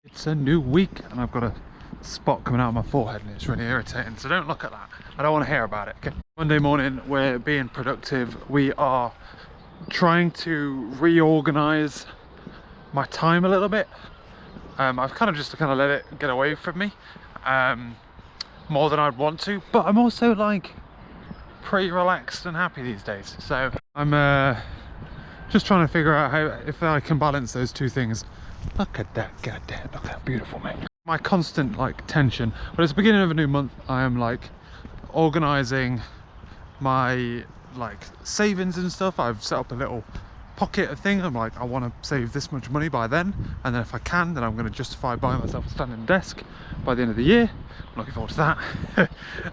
It's a new week and I've got a spot coming out of my forehead and it's really irritating, so don't look at that. I don't want to hear about it. Okay. Monday morning, we're being productive. We are trying to reorganize my time a little bit. I've kind of just let it get away from me more than I'd want to, but I'm also like pretty relaxed and happy these days, so I'm just trying to figure out how, if I can balance those two things. Look at that, goddamn, look how beautiful, mate. My constant like tension, but it's the beginning of a new month. I am like organizing my like savings and stuff. I've set up a little pocket thing. I'm like, I want to save this much money by then, and then if I can, then I'm going to justify buying myself a standing desk by the end of the year. I'm looking forward to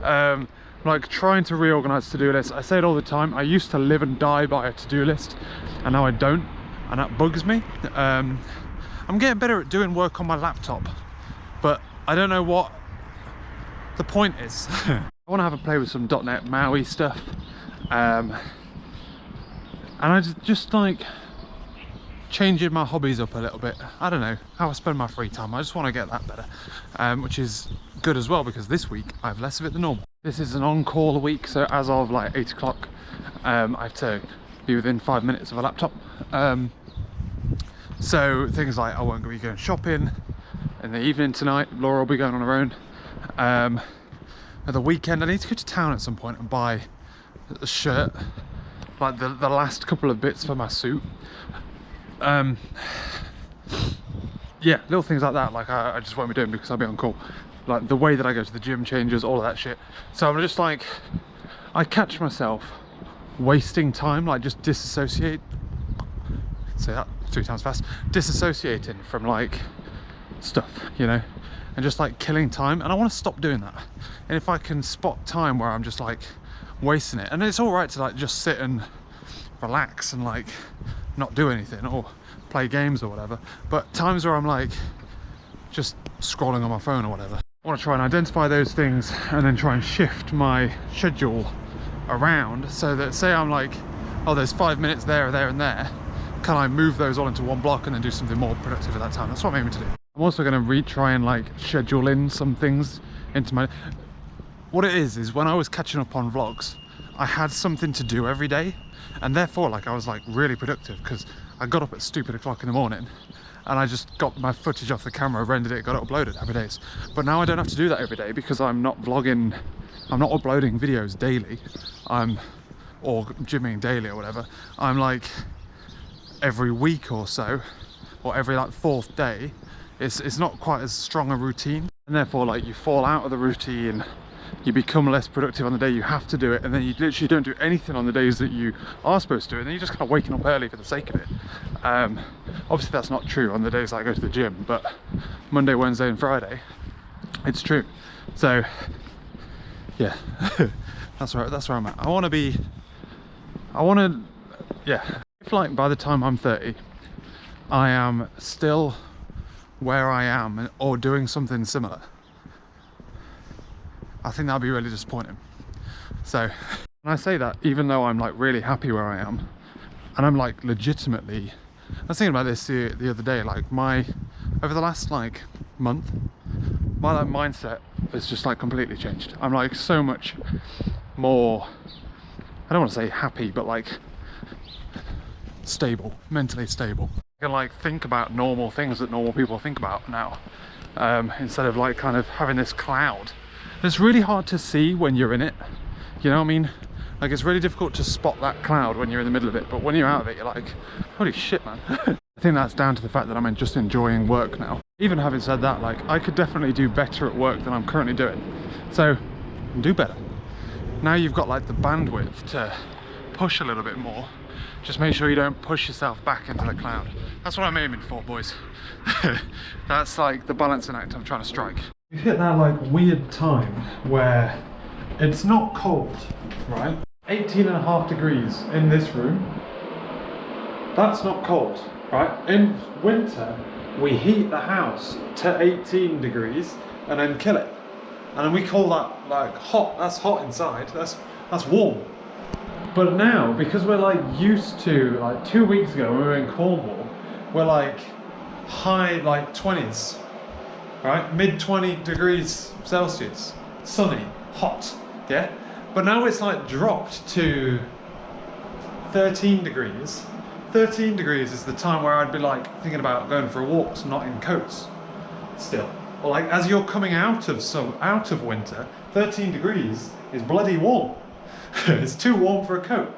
that. Like trying to reorganize to-do lists. I say it all the time. I used to live and die by a to-do list, and now I don't, and that bugs me. I'm getting better at doing work on my laptop, but I don't know what the point is. I want to have a play with some .NET MAUI stuff, and I just like changing my hobbies up a little bit. I don't know how I spend my free time. I just want to get that better, which is good as well, because this week I have less of it than normal. This is an on-call week, so as of like 8 o'clock, I have to be within 5 minutes of a laptop. So things like I won't be going shopping in the evening tonight. Laura will be going on her own. At the weekend, I need to go to town at some point and buy a shirt, like the last couple of bits for my suit. Yeah, little things like that. Like I just won't be doing because I'll be on call. Like the way that I go to the gym changes, all of that shit. So I'm just like, I catch myself wasting time, like just disassociate. Say that 3 times fast. Disassociating from like stuff, you know, and just like killing time. And I want to stop doing that. And if I can spot time where I'm just like wasting it, and it's all right to like just sit and relax and like not do anything or play games or whatever, but times where I'm like just scrolling on my phone or whatever, I want to try and identify those things and then try and shift my schedule around so that, say I'm like, oh, there's 5 minutes there and there, can I move those all into one block and then do something more productive at that time? That's what I'm aiming to do. I'm also going to try and like schedule in some things into my... What it is when I was catching up on vlogs, I had something to do every day, and therefore like I was like really productive because I got up at stupid o'clock in the morning and I just got my footage off the camera, rendered it, got it uploaded every day. But now I don't have to do that every day because I'm not vlogging, I'm not uploading videos daily, or gymming daily or whatever. I'm like every week or so, or every like 4th day. It's not quite as strong a routine, and therefore like you fall out of the routine, you become less productive on the day you have to do it, and then you literally don't do anything on the days that you are supposed to do it, and then you're just kind of waking up early for the sake of it. Obviously that's not true on the days that I go to the gym, but Monday, Wednesday and Friday it's true. So yeah, that's where I'm at. Yeah, if like by the time I'm 30 I am still where I am or doing something similar, I think that'd be really disappointing. So, and I say that even though I'm like really happy where I am, and I'm like legitimately, I was thinking about this the other day, like over the last like month, my like mindset has just like completely changed. I'm like so much more, I don't want to say happy, but like stable, mentally stable. I can like think about normal things that normal people think about now, instead of like kind of having this cloud. It's really hard to see when you're in it, you know what I mean? Like it's really difficult to spot that cloud when you're in the middle of it, but when you're out of it, you're like, holy shit, man. I think that's down to the fact that I'm just enjoying work now. Even having said that, like I could definitely do better at work than I'm currently doing. So, do better. Now you've got like the bandwidth to push a little bit more. Just make sure you don't push yourself back into the cloud. That's what I'm aiming for, boys. That's like the balancing act I'm trying to strike. You hit that like weird time where it's not cold, right? 18.5 degrees in this room. That's not cold, right? In winter, we heat the house to 18 degrees and then kill it. And then we call that like hot. That's hot inside. That's warm. But now, because we're like used to, like 2 weeks ago when we were in Cornwall, we're like high like 20s right? Mid 20 degrees Celsius, sunny, hot, yeah? But now it's like dropped to 13 degrees. 13 degrees is the time where I'd be like thinking about going for walks, not in coats still. Or like as you're coming out of winter, 13 degrees is bloody warm. It's too warm for a coat.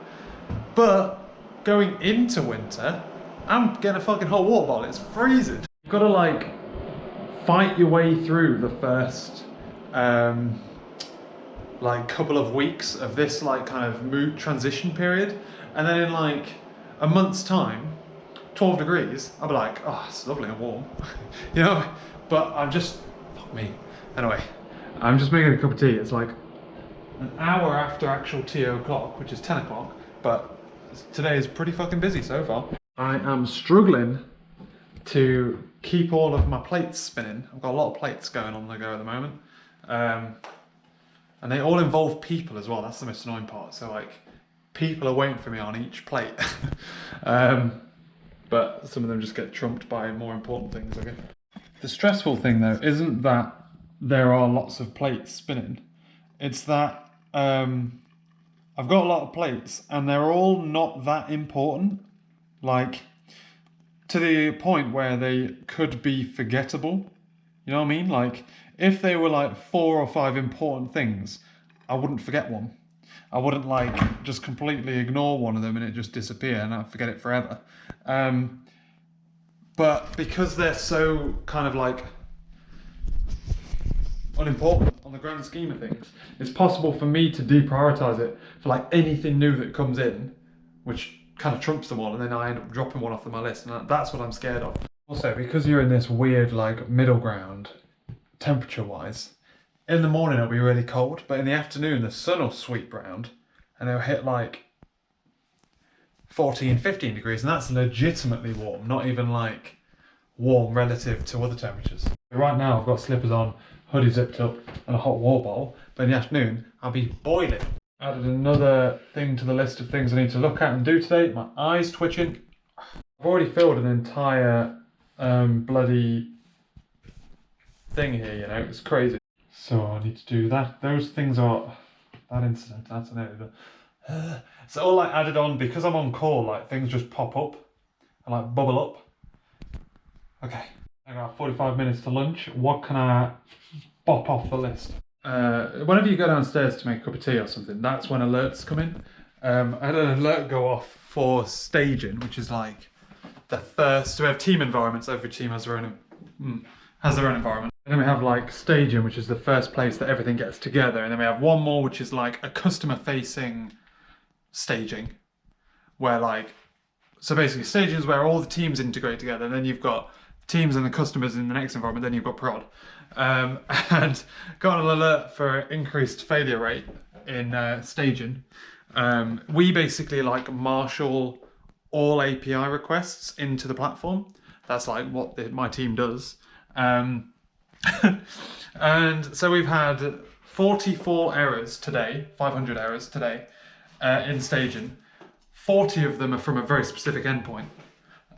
But going into winter, I'm getting a fucking hot water bottle, it's freezing. You've got to like fight your way through the first like couple of weeks of this like kind of mood transition period, and then in like a month's time, 12 degrees, I'll be like, oh, it's lovely and warm. You know, but I'm just, fuck me. Anyway, I'm just making a cup of tea. It's like an hour after actual TO o'clock, which is 10 o'clock, but today is pretty fucking busy so far. I am struggling to keep all of my plates spinning. I've got a lot of plates going on the go at the moment. And they all involve people as well. That's the most annoying part. So like, people are waiting for me on each plate. But some of them just get trumped by more important things, I guess. The stressful thing though, isn't that there are lots of plates spinning. It's that I've got a lot of plates and they're all not that important. Like, to the point where they could be forgettable. You know what I mean? Like, if they were like 4 or 5 important things, I wouldn't forget one. I wouldn't like just completely ignore one of them and it just disappear and I'd forget it forever. But because they're so kind of like unimportant on the grand scheme of things, it's possible for me to deprioritize it for like anything new that comes in, which kind of trumps them all, and then I end up dropping one off my list, and that's what I'm scared of. Also, because you're in this weird like middle ground temperature wise, in the morning it'll be really cold, but in the afternoon the sun will sweep round and it'll hit like 14, 15 degrees, and that's legitimately warm, not even like warm relative to other temperatures. Right now I've got slippers on, hoodie zipped up and a hot water bottle, but in the afternoon I'll be boiling. Added another thing to the list of things I need to look at and do today. My eyes twitching. I've already filled an entire bloody thing here, you know, it's crazy. So I need to do that. Those things are, that incident, that's an edit. So all like added on, because I'm on call, like things just pop up and like bubble up. Okay, I got 45 minutes to lunch. What can I bop off the list? Whenever you go downstairs to make a cup of tea or something, that's when alerts come in. I had an alert go off for staging, which is like the first. So we have team environments. Every team has their own environment. And then we have like staging, which is the first place that everything gets together. And then we have one more, which is like a customer-facing staging, where like, so basically staging is where all the teams integrate together. And then you've got teams and the customers in the next environment. Then you've got prod. And got an alert for increased failure rate in staging. We basically like marshal all API requests into the platform. That's like what my team does. And so we've had 44 errors today, 500 errors today in staging. 40 of them are from a very specific endpoint.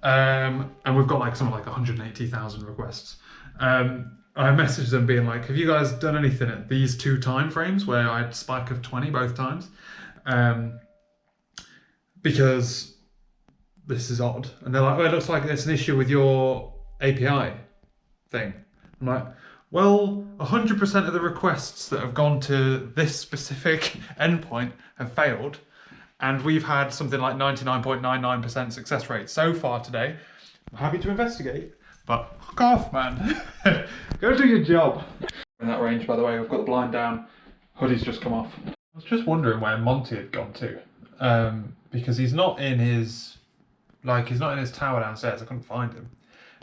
And we've got like something like 180,000 requests. I messaged them being like, have you guys done anything at these 2 time frames where I had a spike of 20 both times? Because this is odd. And they're like, oh, it looks like it's an issue with your API thing. I'm like, well, 100% of the requests that have gone to this specific endpoint have failed. And we've had something like 99.99% success rate so far today. I'm happy to investigate. But fuck off, man. Go do your job. In that range, by the way, we've got the blind down. Hoodie's just come off. I was just wondering where Monty had gone to. Because he's not in his tower downstairs. I couldn't find him.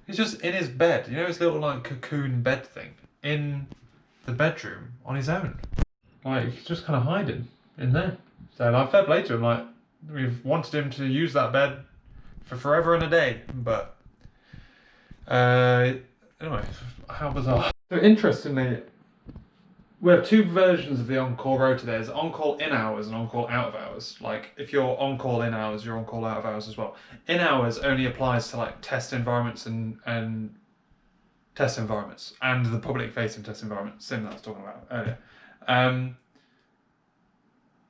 He's just in his bed. You know his little like cocoon bed thing? In the bedroom on his own. Like, he's just kind of hiding in there. So like, fair play to him. Like, we've wanted him to use that bed for forever and a day, but anyway, how bizarre. So interestingly, we have 2 versions of the on-call rota. There's on-call in hours and on-call out of hours. Like, if you're on-call in hours, you're on-call out of hours as well. In hours only applies to like test environments and test environments and the public facing test environment, sim that I was talking about earlier.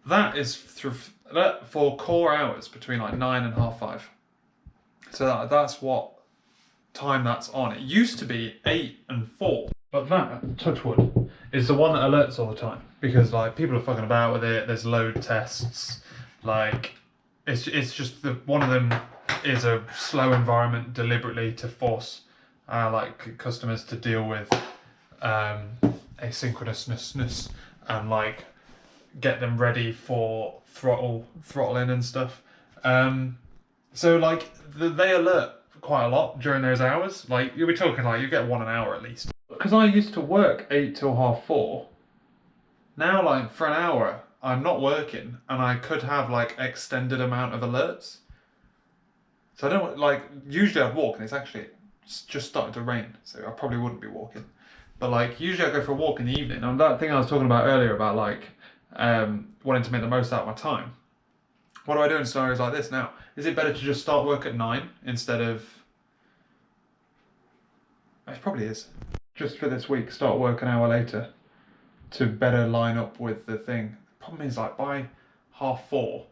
That is for core hours between like 9 and 5:30. So that's what time that's on. It used to be 8 and 4, but that, touch wood, is the one that alerts all the time, because like people are fucking about with it. There's load tests, like it's just one of them is a slow environment deliberately to force like customers to deal with asynchronousness and like get them ready for throttle in and stuff. So like they alert quite a lot during those hours. Like you'll be talking like you get 1 hour at least. Because I used to work 8 till 4:30. Now like for an hour I'm not working and I could have like extended amount of alerts. So I don't like, usually I'd walk and it's just started to rain, so I probably wouldn't be walking. But like usually I go for a walk in the evening. And that thing I was talking about earlier about like wanting to make the most out of my time. What do I do in scenarios like this now? Is it better to just start work at 9 instead of... It probably is. Just for this week, start work an hour later to better line up with the thing. The problem is like by 4:30,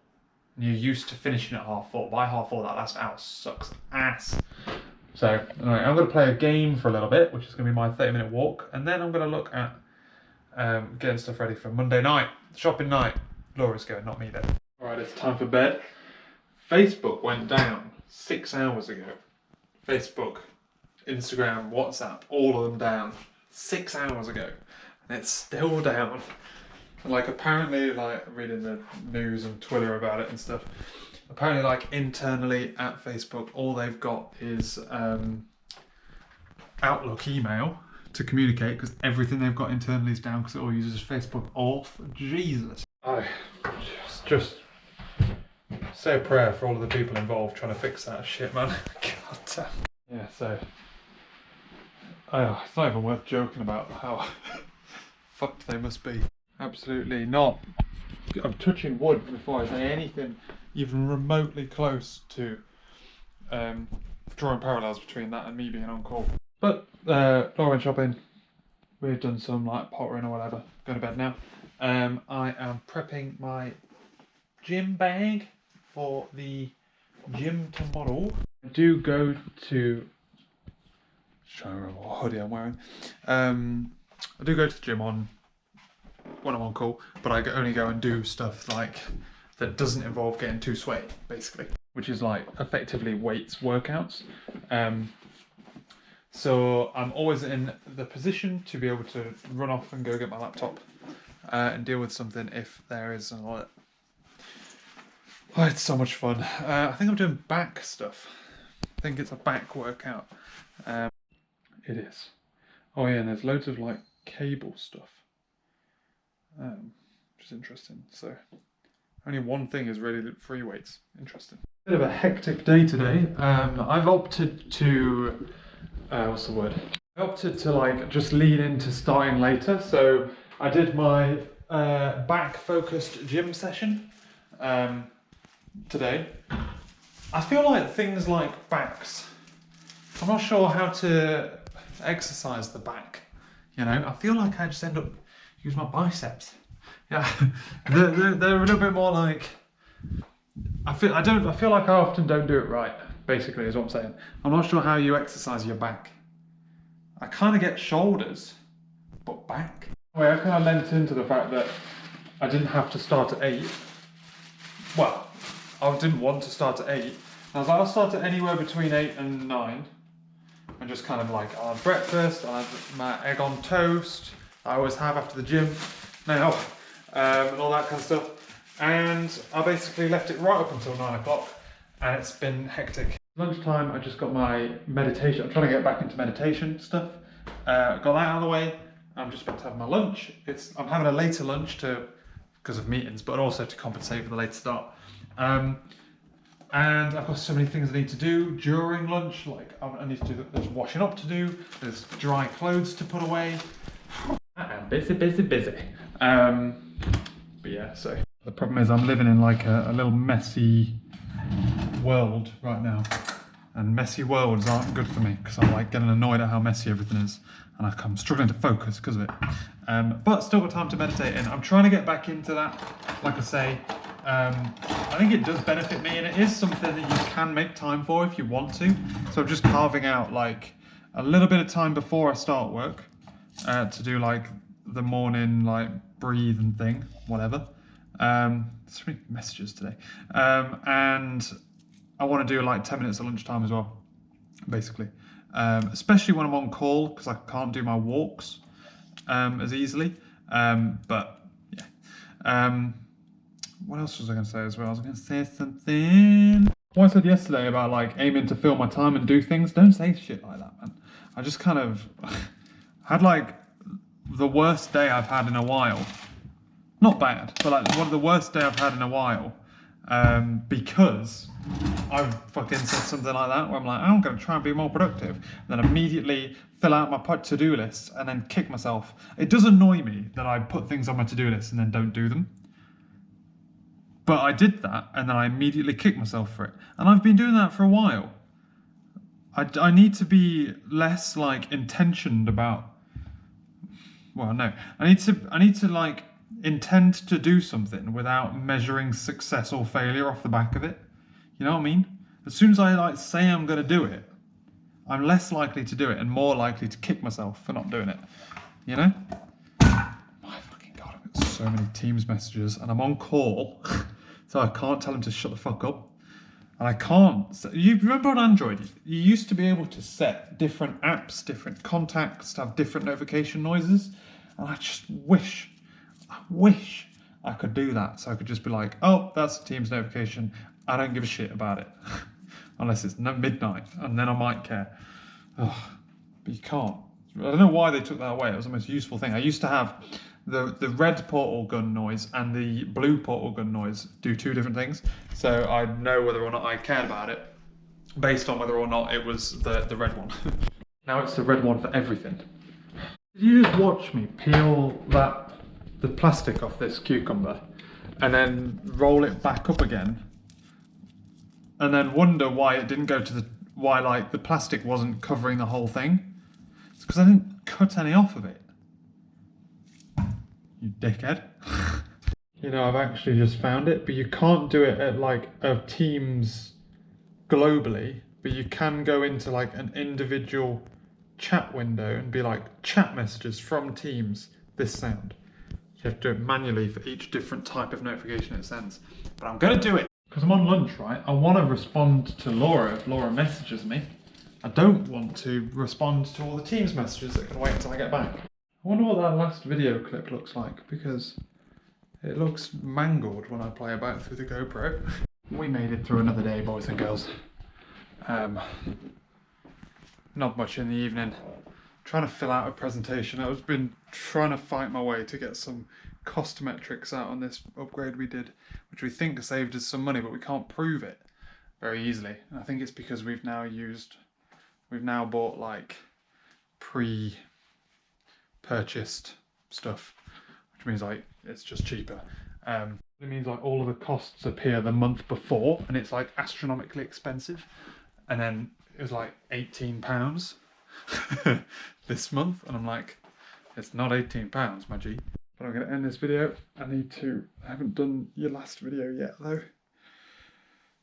and you're used to finishing at 4:30. By 4:30, that last hour sucks ass. So anyway, I'm going to play a game for a little bit, which is going to be my 30-minute walk, and then I'm going to look at getting stuff ready for Monday night, shopping night. Laura's going, not me then. Alright, it's time for bed. Facebook went down 6 hours ago. Facebook, Instagram, WhatsApp, all of them down 6 hours ago. And it's still down. Like apparently, like reading the news and Twitter about it and stuff, apparently like internally at Facebook, all they've got is Outlook email to communicate, because everything they've got internally is down because it all uses Facebook off. Jesus. I just say a prayer for all of the people involved trying to fix that shit, man. God damn. Yeah, so it's not even worth joking about how fucked they must be. Absolutely not. I'm touching wood before I say anything even remotely close to drawing parallels between that and me being on call. But Laura went shopping. We've done some like pottering or whatever. Going to bed now. I am prepping my gym bag for the gym tomorrow. I do go to... Just trying to remember what hoodie I'm wearing. I do go to the gym when I'm on call, but I only go and do stuff like that doesn't involve getting too sweaty, basically, which is like effectively weights workouts. So I'm always in the position to be able to run off and go get my laptop and deal with something if there is an alert. Oh, it's so much fun. I think I'm doing back stuff. I think it's a back workout. It is. Oh yeah, and there's loads of like cable stuff, which is interesting. So only one thing is really free weights. Interesting. Bit of a hectic day today. I've opted to what's the word? I opted to like just lean into starting later. So I did my back focused gym session today. I feel like things like backs, I'm not sure how to exercise the back, you know. I feel like I just end up using my biceps. Yeah, they're a little bit more like, I feel like I often don't do it right, basically is what I'm saying. I'm not sure how you exercise your back. I kind of get shoulders, but back. Anyway, I kind of lent into the fact that I didn't have to start at 8. Well, I didn't want to start at 8. I was like, I'll start at anywhere between 8 and 9. And just kind of like, I'll have breakfast, I'll have my egg on toast, I always have after the gym now, and all that kind of stuff. And I basically left it right up until 9 o'clock, and it's been hectic. Lunchtime, I just got my meditation. I'm trying to get back into meditation stuff. Got that out of the way. I'm just about to have my lunch. I'm having a later lunch because of meetings, but also to compensate for the late start. And I've got so many things I need to do during lunch. Like I need to do, there's washing up to do, there's dry clothes to put away. I am busy. But yeah, so the problem is I'm living in like a little messy world right now. And messy worlds aren't good for me because I'm like getting annoyed at how messy everything is, and I'm struggling to focus because of it. But still got time to meditate in. I'm trying to get back into that. Like I say, I think it does benefit me, and it is something that you can make time for if you want to. So I'm just carving out like a little bit of time before I start work to do like the morning like breathe and thing, whatever. So many messages today, and I want to do like 10 minutes at lunchtime as well, basically. Especially when I'm on call, because I can't do my walks as easily. But yeah. What else was I going to say as well? I was going to say something. What I said yesterday about like aiming to fill my time and do things, don't say shit like that, man. I just kind of had like the worst day I've had in a while. Not bad, but like one of the worst day I've had in a while. Because I fucking said something like that where I'm like, I'm going to try and be more productive. And then immediately fill out my to-do list and then kick myself. It does annoy me that I put things on my to-do list and then don't do them. But I did that and then I immediately kicked myself for it. And I've been doing that for a while. I need to be less like intentioned about, well, no. I need to like intend to do something without measuring success or failure off the back of it. You know what I mean? As soon as I like say I'm going to do it, I'm less likely to do it and more likely to kick myself for not doing it. You know? My fucking God, I've got so many Teams messages and I'm on call, so I can't tell them to shut the fuck up. And I can't. You remember on Android, you used to be able to set different apps, different contacts to have different notification noises. And I just wish I could do that. So I could just be like, oh, that's a Teams notification. I don't give a shit about it. Unless it's midnight, and then I might care. Ugh, but you can't. I don't know why they took that away. It was the most useful thing. I used to have the red portal gun noise and the blue portal gun noise do two different things. So I'd know whether or not I cared about it based on whether or not it was the red one. Now it's the red one for everything. Did you just watch me peel the plastic off this cucumber and then roll it back up again and then wonder why it didn't go to why like the plastic wasn't covering the whole thing? It's because I didn't cut any off of it. You dickhead. You know, I've actually just found it, but you can't do it at like a Teams globally, but you can go into like an individual chat window and be like, chat messages from Teams, this sound. You have to do it manually for each different type of notification it sends. But I'm going to do it. Because I'm on lunch, right? I want to respond to Laura if Laura messages me. I don't want to respond to all the Teams messages that can wait until I get back. I wonder what that last video clip looks like, because it looks mangled when I play about through the GoPro. We made it through another day, boys and girls. Not much in the evening. Trying to fill out a presentation. I've been trying to fight my way to get some cost metrics out on this upgrade we did, which we think saved us some money, but we can't prove it very easily. And I think it's because we've now bought like pre-purchased stuff, which means like it's just cheaper. It means like all of the costs appear the month before and it's like astronomically expensive, and then it was like £18 this month, and I'm like, it's not £18, my G. But I'm going to end this video. I haven't done your last video yet though,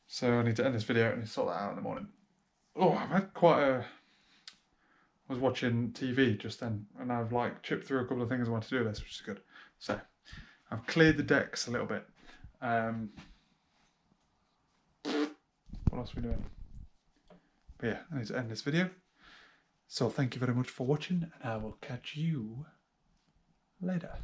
so I need to end this video and sort that out in the morning. Oh, I've had I was watching TV just then, and I've like chipped through a couple of things I want to do this, which is good. So I've cleared the decks a little bit. What else are we doing? But yeah, I need to end this video. So thank you very much for watching, and I will catch you later.